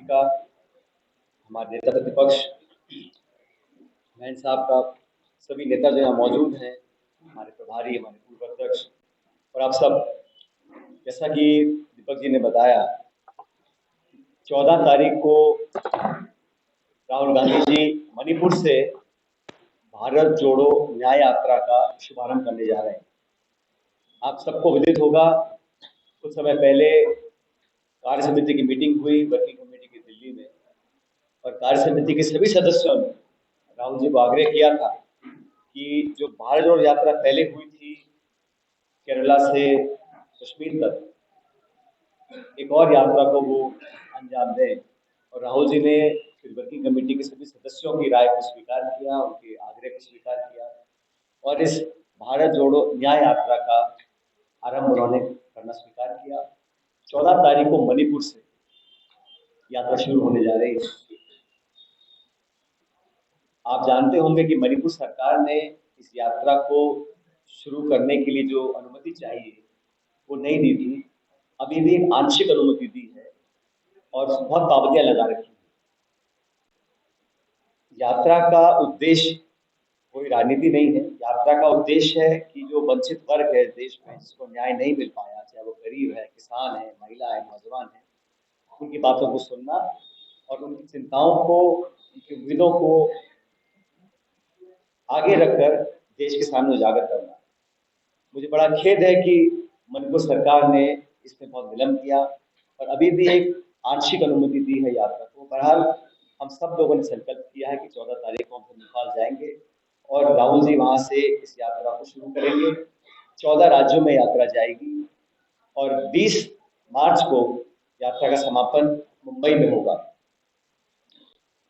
का, हमारे नेता प्रतिपक्ष महन साहब का, सभी नेता जो यहाँ मौजूद हैं, हमारे प्रभारी, हमारे पूर्व अध्यक्ष और आप सब, जैसा कि दीपक जी ने बताया, 14 तारीख को राहुल गांधी जी मणिपुर से भारत जोड़ो न्याय यात्रा का शुभारंभ करने जा रहे हैं। आप सबको विदित होगा, कुछ समय पहले कार्य समिति की मीटिंग हुई वर्किंग कमेटी की दिल्ली में, और कार्य समिति के सभी सदस्यों ने राहुल जी को आग्रह किया था कि जो भारत जोड़ो यात्रा पहले हुई थी केरला से कश्मीर तक, एक और यात्रा को वो अंजाम दें। और राहुल जी ने फिर वर्किंग कमेटी के सभी सदस्यों की राय को स्वीकार किया, उनके आग्रह को स्वीकार किया और इस भारत जोड़ो न्याय यात्रा का आरंभ उन्होंने करना स्वीकार किया। 14 तारीख को मणिपुर से यात्रा शुरू होने जा रही है। आप जानते होंगे कि मणिपुर सरकार ने इस यात्रा को शुरू करने के लिए जो अनुमति चाहिए वो नहीं दी थी, अभी भी एक आंशिक अनुमति दी है और बहुत पाबंदियां लगा रखी है। यात्रा का उद्देश्य कोई राजनीति नहीं है। यात्रा का उद्देश्य है कि जो वंचित वर्ग है देश में, जिसको न्याय नहीं मिल पाया, चाहे वो गरीब है, किसान है, महिला है, नौजवान है, उनकी बातों को सुनना और उनकी चिंताओं को, उनकी उम्मीदों को आगे रखकर देश के सामने उजागर करना। मुझे बड़ा खेद है कि मणिपुर सरकार ने इसमें बहुत विलंब किया और अभी भी एक आंशिक अनुमति दी है यात्रा को। बहरहाल हम सब लोगों ने संकल्प किया है कि 14 तारीख को हम नेपाल जाएंगे और राहुल जी वहां से इस यात्रा को शुरू करेंगे। 14 राज्यों में यात्रा जाएगी और 20 मार्च को यात्रा का समापन मुंबई में होगा।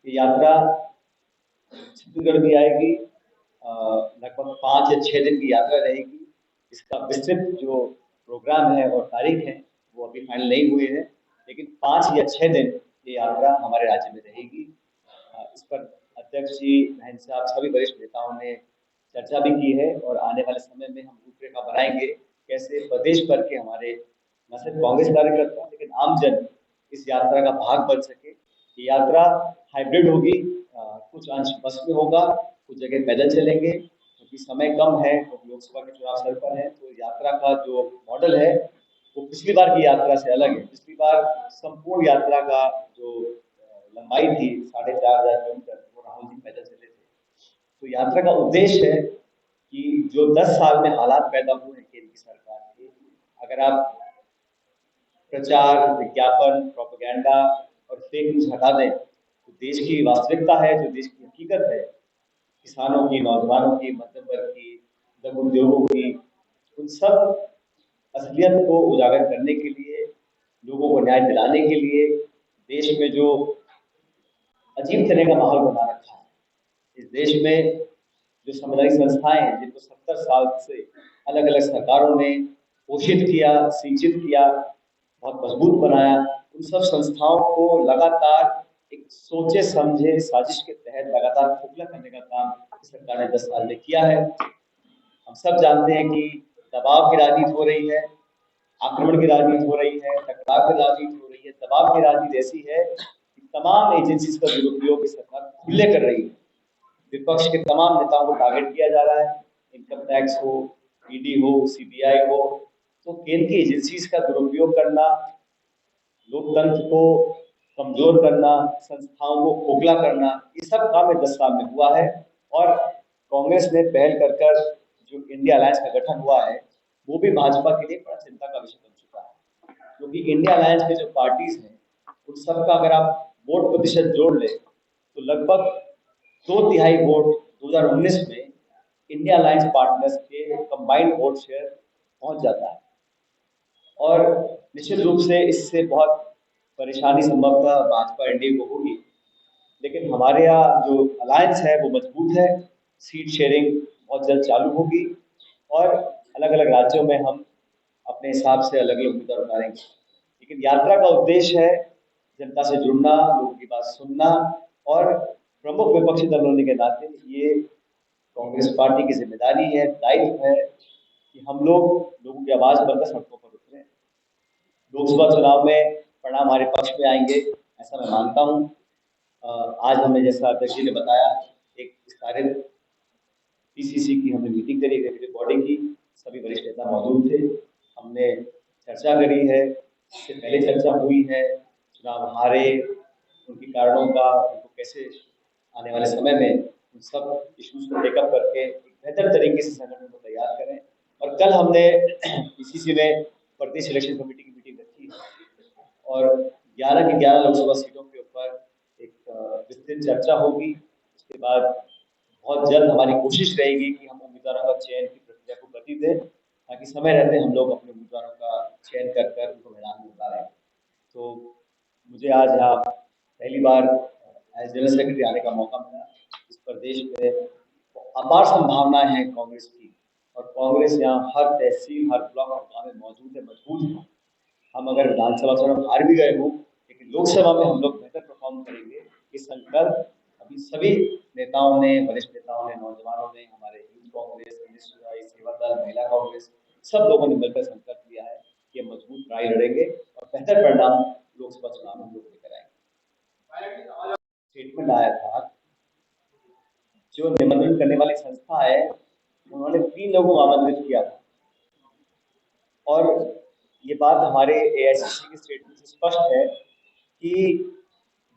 ये यात्रा छत्तीसगढ़ भी आएगी, लगभग 5 या 6 दिन की यात्रा रहेगी। इसका विस्तृत जो प्रोग्राम है और तारीख है वो अभी फाइनल नहीं हुए हैं, लेकिन 5 या 6 दिन ये यात्रा हमारे राज्य में रहेगी। इस पर अध्यक्ष जी, महन साहब, सभी वरिष्ठ नेताओं ने चर्चा भी की है और आने वाले समय में हम रूपरेखा बनाएंगे कैसे प्रदेश भर के हमारे न सिर्फ कांग्रेस कार्यकर्ता लेकिन आमजन इस यात्रा का भाग बन सके। ये यात्रा हाइब्रिड होगी, कुछ अंश बस में होगा, कुछ जगह पैदल चलेंगे क्योंकि समय कम है, क्योंकि लोकसभा के चुनाव सर पर है। तो यात्रा का जो मॉडल है वो पिछली बार की यात्रा से अलग है। पिछली बार संपूर्ण यात्रा का जो लंबाई थी 4,500 किलोमीटर, वो राहुल जी पैदल चले थे। तो यात्रा का उद्देश्य है कि जो 10 साल में हालात पैदा हुए हैं केंद्र की सरकार के, अगर आप प्रचार, विज्ञापन, प्रोपेगेंडा और फेक न्यूज हटा दें तो देश की वास्तविकता है, जो देश की हकीकत है, किसानों की, नौजवानों की, मध्यम वर्ग की, लघु उद्योगों की, उन सब असलियत को उजागर करने के लिए, लोगों को न्याय दिलाने के लिए देश में जो अजीब तरह का माहौल बना रखा है, इस देश में जो सामुदायिक संस्थाएं हैं जिनको 70 साल से अलग अलग सरकारों ने पोषित किया, सिंचित किया, बहुत मजबूत बनाया, उन सब संस्थाओं को लगातार एक सोचे समझे साजिश के तहत लगातार खोखला करने का काम सरकार ने 10 साल में किया है। हम सब जानते हैं कि दबाव की राजनीति हो रही है, आक्रमण की राजनीति हो रही है, टकराव की राजनीति हो रही है। दबाव की राजनीति ऐसी है कि तमाम एजेंसीज का दुरुपयोग सरकार खुले कर रही है। विपक्ष के तमाम नेताओं को टारगेट किया जा रहा है, इनकम टैक्स हो, ईडी हो, सीबीआई हो। तो केंद्र की एजेंसीज का दुरुपयोग करना, लोकतंत्र को कमजोर करना, संस्थाओं को खोखला करना, ये सब काम 10 साल में हुआ है। और कांग्रेस ने पहल कर कर जो इंडिया अलायंस का गठन हुआ है वो भी भाजपा के लिए बड़ा चिंता का विषय बन चुका है, क्योंकि इंडिया अलायंस के जो पार्टीज हैं उन सबका अगर आप वोट प्रतिशत जोड़ ले तो लगभग 2/3 वोट 2019 में इंडिया अलायंस पार्टनर्स के कंबाइंड वोट शेयर पहुंच जाता है। और निश्चित रूप से इससे बहुत परेशानी संभवतः भाजपा एनडीए को होगी, लेकिन हमारे यहाँ जो अलायंस है वो मजबूत है। सीट शेयरिंग बहुत जल्द चालू होगी और अलग अलग राज्यों में हम अपने हिसाब से अलग अलग मुद्दा उठाएंगे। लेकिन यात्रा का उद्देश्य है जनता से जुड़ना, लोगों की बात सुनना, और प्रमुख विपक्षी दल होने के नाते ये कांग्रेस पार्टी की जिम्मेदारी है, दायित्व है कि हम लोगों की आवाज बनकर सड़कों पर उतरे। लोकसभा चुनाव में परिणाम हमारे पक्ष में आएंगे, ऐसा मैं मानता हूँ। आज हमें, जैसा अध्यक्ष जी ने बताया, एक विस्तारित पीसीसी की हमने मीटिंग करी, एग्जीक्यूटिव बॉडी की, सभी वरिष्ठ नेता मौजूद थे। हमने चर्चा करी है, इससे पहले चर्चा हुई है, चुनाव हारे उनके कारणों का, उनको कैसे आने वाले समय में उन सब इश्यूज को टेकअप करके एक बेहतर तरीके से संगठन को तैयार करें। और कल हमने पीसीसी में प्रदेश इलेक्शन कमेटी की मीटिंग रखी है और 11 की 11 लोकसभा सीटों के ऊपर एक विस्तृत चर्चा होगी। उसके बाद बहुत जल्द हमारी कोशिश रहेगी कि हम उम्मीदवारों का चयन की प्रक्रिया को गति दें, ताकि समय रहते हम लोग अपने उम्मीदवारों का चयन कर कर उनको मैदान में उतारें। तो मुझे आज यहाँ पहली बार एज जनरल सेक्रेटरी आने का मौका मिला। इस प्रदेश में अपार संभावनाएं हैं कांग्रेस की, और कांग्रेस यहाँ हर तहसील, हर ब्लॉक और गाँव में मौजूद है, मजबूत है। हम अगर विधानसभा चुनाव हार भी गए हों, लेकिन लोकसभा में हम लोग बेहतर परफॉर्म करेंगे, इस संकल्प अभी सभी नेताओं ने, वरिष्ठ नेताओं ने, नौजवानों ने, हमारे यूथ कांग्रेस, सेवा दल, महिला कांग्रेस, सब लोगों ने मिलकर संकल्प लिया है कि हम मजबूत लड़ाई लड़ेंगे और बेहतर परिणाम लोकसभा चुनाव में हम लोग लेकर आएंगे। स्टेटमेंट आया था, जो निमंत्रण करने वाली संस्था है, उन्होंने 3 लोगों को आमंत्रित किया था, और ये बात हमारे एआईसीसी के स्टेटमेंट से स्पष्ट है कि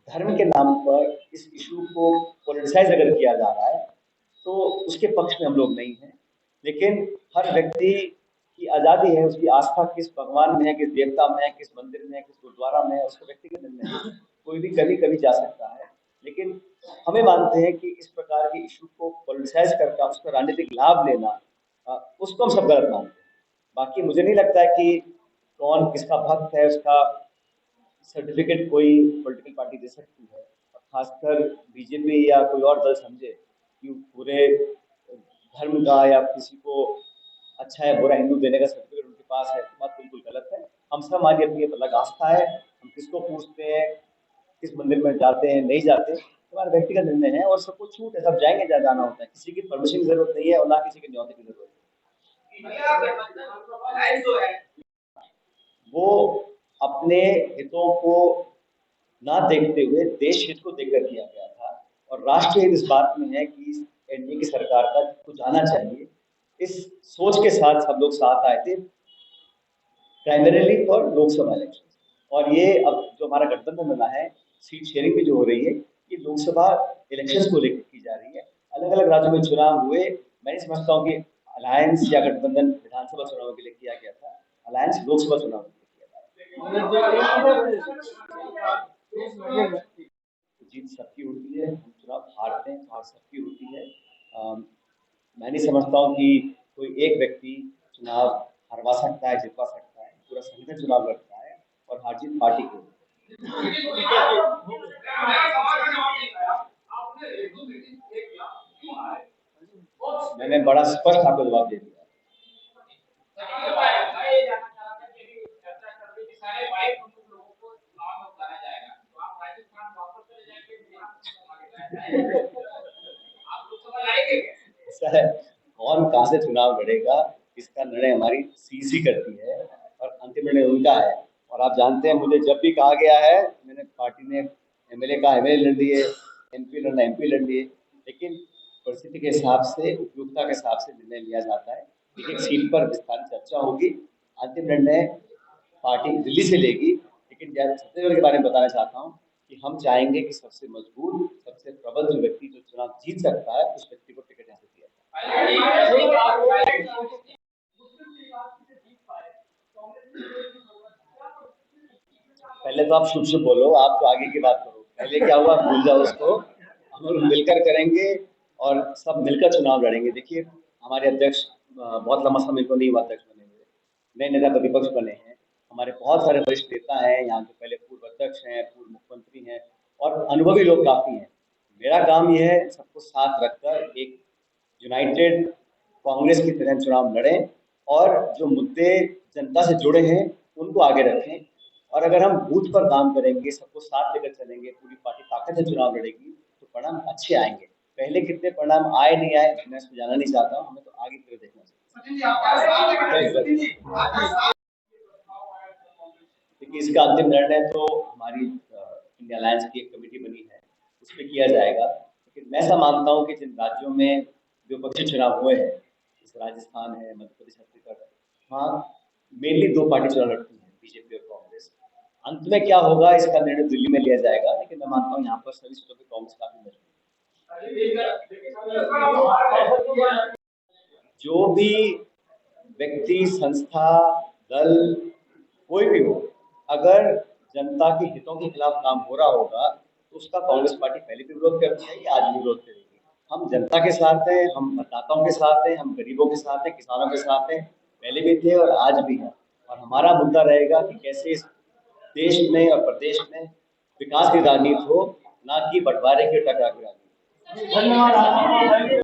धर्म के नाम पर इस इशू को पॉलिटिसाइज अगर किया जा रहा है तो उसके पक्ष में हम लोग नहीं हैं। लेकिन हर व्यक्ति की आज़ादी है, उसकी आस्था किस भगवान में है, किस देवता में है, किस मंदिर में है, किस गुरुद्वारा में है, उसका व्यक्तिगत निर्णय है। कोई भी कभी कभी जा सकता है, लेकिन हमें मानते हैं कि इस प्रकार के इशू को पॉलिटिसाइज करके उसका राजनीतिक लाभ लेना, उसको हम सब गलत मानते हैं। बाकी मुझे नहीं लगता है कि कौन किसका भक्त है उसका सर्टिफिकेट कोई पॉलिटिकल पार्टी दे सकती है, और खासकर बीजेपी या कोई और दल समझे कि पूरे धर्म का या किसी को अच्छा या बुरा हिंदू देने का सर्टिफिकेट उनके पास है, तो बात बिल्कुल गलत है। हम सब, हमारी अपनी अलग आस्था है, हम किसको पूछते हैं, किस मंदिर में जाते हैं, नहीं जाते, हमारा व्यक्तिगत निर्णय है और सबको छूट है, सब जाएंगे जहाँ जाना होता है, किसी की परमिशन की जरूरत नहीं है और ना किसी के न्योते की जरूरत है। वो अपने हितों को ना देखते हुए देश हित को देखकर किया गया था, और राष्ट्र हित इस बात में है कि एनडीए की सरकार का कुछ आना चाहिए। इस सोच के साथ सब लोग साथ आए थे, प्राइमरीली फॉर लोकसभा इलेक्शन। और ये अब जो हमारा गठबंधन बना है, सीट शेयरिंग भी जो हो रही है, ये लोकसभा इलेक्शन को लेकर की जा रही है। अलग अलग राज्यों में चुनाव हुए, मैं नहीं समझता हूँ कि अलायंस या गठबंधन विधानसभा चुनाव के लिए किया गया था, अलायंस लोकसभा चुनाव के लिए किया था। जीत सबकी होती है, हम चुनाव हारते हैं तो हार सबकी होती है। मैं नहीं समझता हूँ कि कोई एक व्यक्ति चुनाव हरवा सकता है, जितवा सकता है। पूरा संगठन चुनाव लड़ता है और हार जीत पार्टी की होती है। मैंने बड़ा स्पष्ट आपको जवाब दे दिया। ऐसा है, कौन कहाँ से चुनाव लड़ेगा इसका निर्णय हमारी सीसी करती है और अंतिम निर्णय उनका है। और आप जानते हैं, मुझे जब भी कहा गया है, मैंने पार्टी ने एमएलए का एमएलए लड़ लिए, एमपी लड़ना एमपी लड़ लिए, लेकिन परिस्थिति के हिसाब से, उपयुक्तता के हिसाब से निर्णय लिया जाता है। एक सीट पर विस्तारित चर्चा होगी, अंतिम निर्णय पार्टी दिल्ली से लेगी। लेकिन छत्तीसगढ़ के बारे में बताना चाहता हूँ कि हम चाहेंगे कि सबसे मजबूत, सबसे प्रबल जो व्यक्ति जो चुनाव जीत सकता है, उस व्यक्ति को टिकट यहाँ से दिया जाए। पहले तो आप शुभ शुभ बोलो, आप तो आगे की बात करो, पहले क्या हुआ भूल जाओ उसको। हम लोग मिलकर करेंगे और सब मिलकर चुनाव लड़ेंगे। देखिए, हमारे अध्यक्ष बहुत लंबा समय को नहीं हुआ अध्यक्ष बने हुए, नए नेता प्रतिपक्ष बने हैं, हमारे बहुत सारे वरिष्ठ नेता हैं यहाँ के, पहले पूर्व अध्यक्ष हैं, पूर्व मुख्यमंत्री हैं, और अनुभवी लोग काफी हैं। मेरा काम यह है सबको साथ रखकर एक यूनाइटेड कांग्रेस की तरह चुनाव लड़ें, और जो मुद्दे जनता से जुड़े हैं उनको आगे रखें। और अगर हम बूथ पर काम करेंगे, सबको साथ लेकर चलेंगे, पूरी पार्टी ताकत से चुनाव लड़ेगी, तो परिणाम अच्छे आएंगे। पहले कितने परिणाम आए नहीं आए मैं इसको जानना नहीं चाहता हूँ, हमें तो आगे फिर देखना चाहिए। देखिए, इसका अंतिम निर्णय तो हमारी इंडिया अलायंस की एक कमेटी बनी है, उस पर किया जाएगा। लेकिन मैं ऐसा मानता हूँ कि जिन राज्यों में विपक्षी चुनाव हुए हैं, जैसे राजस्थान है, मध्य प्रदेश, छत्तीसगढ़, वहाँ मेनली दो पार्टी चुनाव लड़ती हैं, बीजेपी और कांग्रेस। अंत में क्या होगा इसका निर्णय दिल्ली में लिया जाएगा, लेकिन मैं मानता हूँ यहाँ पर सभी सीटों पर कांग्रेस काफी मजबूत है। जो भी व्यक्ति, संस्था, दल, कोई भी हो, अगर जनता के हितों के खिलाफ काम हो रहा होगा तो उसका कांग्रेस पार्टी पहले भी विरोध करती है, आज भी विरोध करेगी। हम जनता के साथ हैं, हम मतदाताओं के साथ हैं, हम गरीबों के साथ हैं, किसानों के साथ हैं, पहले भी थे और आज भी हैं। और हमारा मुद्दा रहेगा कि कैसे इस देश में और प्रदेश में विकास की राजनीति हो, ना कि बंटवारे की और टकराव की राजनीति। धन्यवाद।